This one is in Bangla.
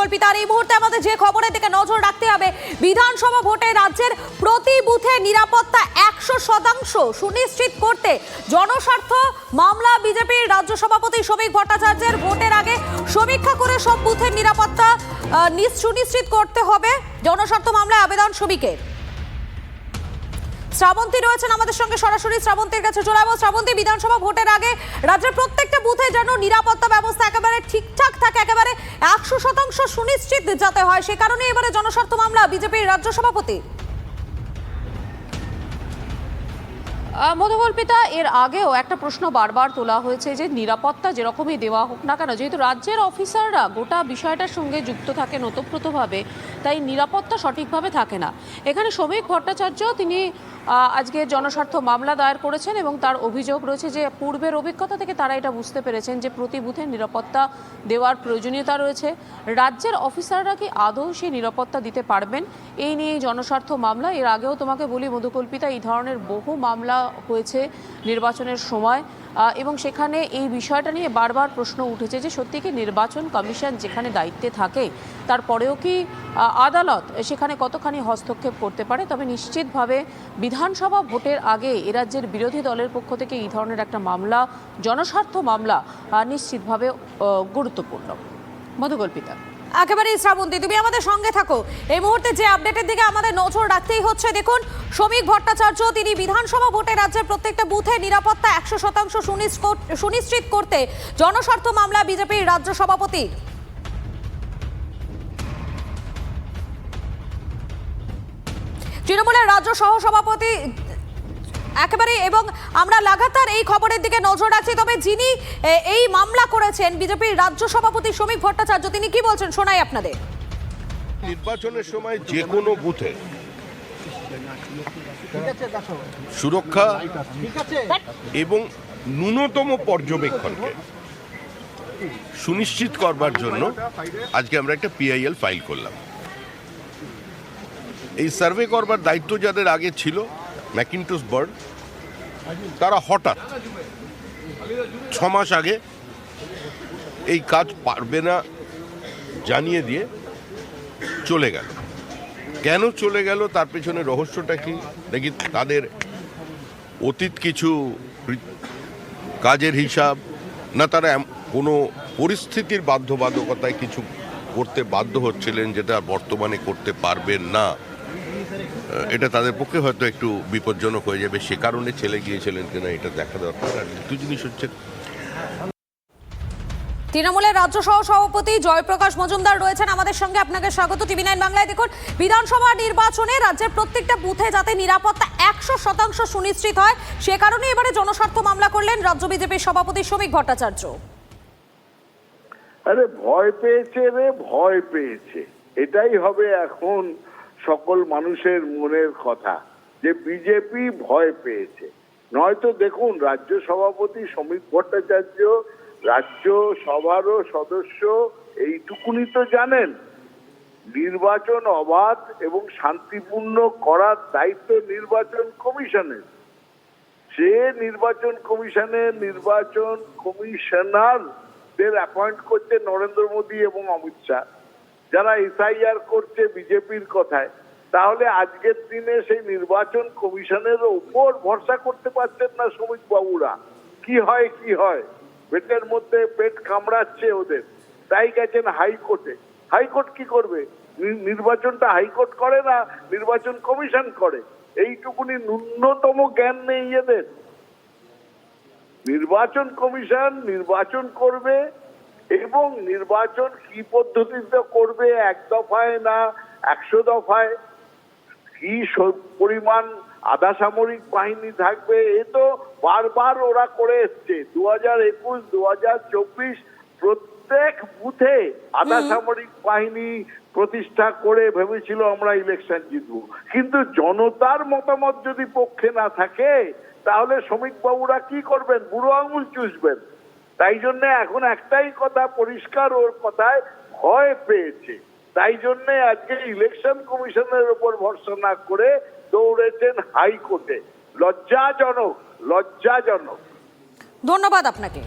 মধুকল্পিতা। আর এই মুহূর্তে আমাদের যে খবরের দিকে নজর রাখতে হবে, বিধানসভা ভোটে রাজ্যের প্রতি বুথে নিরাপত্তা 100% সুনিশ্চিত করতে জনস্বার্থ মামলা বিজেপির রাজ্য সভাপতি শ্রমিক ভট্টাচার্যের ভোটের আগে সমীক্ষা করে সব বুথের নিরাপত্তা সুনিশ্চিত করতে হবে। জনস্বার্থ মামলায় আবেদন শ্রমিকের। শ্রাবন্তী রয়েছেন আমাদের সঙ্গে, সরাসরি শ্রাবন্তীর কাছে চলে যাবো। শ্রাবন্তী, বিধানসভা ভোটের আগে রাজ্যের প্রত্যেকটা বুথে যেন নিরাপত্তা ব্যবস্থা একেবারে ঠিকঠাক থাকে, একেবারে 100% সুনিশ্চিত যাতে হয়, সে কারণে এবারে জনস্বার্থ মামলা বিজেপির রাজ্য সভাপতি। মধুকল্পিতা, এর আগেও একটা প্রশ্ন বারবার তোলা হয়েছে যে নিরাপত্তা যেরকমই দেওয়া হোক না কেন, যেহেতু রাজ্যের অফিসাররা গোটা বিষয়টার সঙ্গে যুক্ত থাকেন ওতপ্রোতভাবে, তাই নিরাপত্তা সঠিকভাবে থাকে না। এখানে শ্রমিক ভট্টাচার্য তিনি আজকে জনস্বার্থ মামলা দায়ের করেছেন এবং তার অভিযোগ রয়েছে যে পূর্বের অভিজ্ঞতা থেকে তারা এটা বুঝতে পেরেছেন যে প্রতি বুথে নিরাপত্তা দেওয়ার প্রয়োজনীয়তা রয়েছে। রাজ্যের অফিসাররা কি আদৌ সেই নিরাপত্তা দিতে পারবেন, এই নিয়ে জনস্বার্থ মামলা। এর আগেও তোমাকে বলি মধুকল্পিতা, এই ধরনের বহু মামলা হয়েছে নির্বাচনের সময় এবং সেখানে এই বিষয়টা নিয়ে বারবার প্রশ্ন উঠেছে যে সত্যি কি নির্বাচন কমিশন যেখানে দায়িত্বে থাকে তারপরেও কি আদালত সেখানে কতখানি হস্তক্ষেপ করতে পারে। তবে নিশ্চিতভাবে বিধানসভা ভোটের আগে এ রাজ্যের বিরোধী দলের পক্ষ থেকে এই ধরনের একটা মামলা, জনস্বার্থ মামলা, নিশ্চিতভাবে গুরুত্বপূর্ণ। মধুকল্পিতা। একেবারেই শ্রাবন্তী, তুমি আমাদের সঙ্গে থাকো। এই মুহূর্তে যে আপডেটের দিকে আমাদের নজর রাখতেই হচ্ছে, দেখুন শ্রমিক ভট্টাচার্য তিনি বিধানসভা ভোটে রাজ্যের প্রত্যেকটা বুথে নিরাপত্তা 100% সুনিশ্চিত করতে জনস্বার্থ মামলা বিজেপির রাজ্য সভাপতি। তৃণমূলের রাজ্য সহসভাপতি একেবারে, এবং আমরা লাগাতার এই খবরের দিকে নজর রাখছি। তবে যিনি এই মামলা করেছেন বিজেপির রাজ্য সভাপতি শ্রমিক ভট্টাচার্য, তিনি কি বলছেন শোনাই আপনাদের। নির্বাচনের সময় যে কোনো বুথে সুরক্ষা এবং ন্যূনতম পর্যবেক্ষণকে সুনিশ্চিত করবার জন্য আজকে আমরা একটা পিআইএল ফাইল করলাম। এই সার্ভে করবার দায়িত্ব যাদের আগে ছিল ম্যাকিন্টশ বার্ড, তারা হঠাৎ 6 মাস আগে এই কাজ পারবে না জানিয়ে দিয়ে চলে গেল। কেন চলে গেল তার পেছনে রহস্যটা কি দেখি। তাদের অতীত কিছু কাজের হিসাব না, তারা কোনো পরিস্থিতির বাধ্যবাধকতায় কিছু করতে বাধ্য হচ্ছিলেন যেটা বর্তমানে করতে পারবেন না, এটা তাদের পক্ষে হয়তো একটু বিপজ্জনক হয়ে যাবে, সে কারণে ছেলে গিয়েছিলেন কিনা এটা দেখা দরকার। আর দ্বিতীয় জিনিস হচ্ছে তৃণমূলের রাজ্য সহ সভাপতি জয়প্রকাশ মজুমদার রয়েছেন আমাদের সঙ্গে, আপনাকে স্বাগত টিভি9 বাংলায়। দেখুন বিধানসভা নির্বাচনে রাজ্যের প্রত্যেকটা বুথে যাতে নিরাপত্তা 100% সুনিশ্চিত হয়, সে কারণে এবারে জনস্বার্থ মামলা করলেন রাজ্য বিজেপির সভাপতি শ্রমিক ভট্টাচার্য। আরে ভয় পেয়েছে রে, ভয় পেয়েছে, এটাই হবে এখন সকল মানুষের মনের কথা যে বিজেপি ভয় পেয়েছে। নয়তো দেখুন রাজ্য সভাপতি শ্রমিক ভট্টাচার্য রাজ্য সভারও সদস্য, এইটুকুনি তো জানেন নির্বাচন অবাধ এবং শান্তিপূর্ণ করার দায়িত্ব নির্বাচন কমিশনের। সে নির্বাচন কমিশনারদের অ্যাপয়েন্ট করছে নরেন্দ্র মোদী এবং অমিত শাহ, যারা এসআইআর করছে বিজেপির কথায়। তাহলে আজকের দিনে সেই নির্বাচন কমিশনের উপর ভরসা করতে পারছেন না শ্রমিক বাবুরা। কি হয় পেটের মধ্যে পেট কামড়াচ্ছে ওদের, তাই গেছেন হাইকোর্টে। হাইকোর্ট কি করবে? নির্বাচনটা হাইকোর্ট করে না, নির্বাচন কমিশন করে। এইটুকুনি ন্যূনতম জ্ঞান নেই এদের। নির্বাচন কমিশন নির্বাচন করবে এবং নির্বাচন কি পদ্ধতিতে করবে, 1 দফায় না 100 দফায়, কি পরিমাণ আধা সামরিক বাহিনী থাকবে, এ তো বারবার ওরা করে এসছে। 2021, 2024 প্রত্যেক বুথে আধা সামরিক বাহিনী প্রতিষ্ঠা করে ভেবেছিল আমরা ইলেকশন জিতবো। কিন্তু জনতার মতামত যদি পক্ষে না থাকে তাহলে শ্রমিক বাবুরা কি করবেন? বুড়ো আঙুল চুষবেন। তাই জন্য এখন একটাই কথা পরিষ্কার, ওর কথায় ভয় পেয়েছে। তাই জন্য আজকে ইলেকশন কমিশনের উপর ভরসা না করে দৌড়েছেন হাইকোর্টে। লজ্জাজনক। ধন্যবাদ আপনাকে।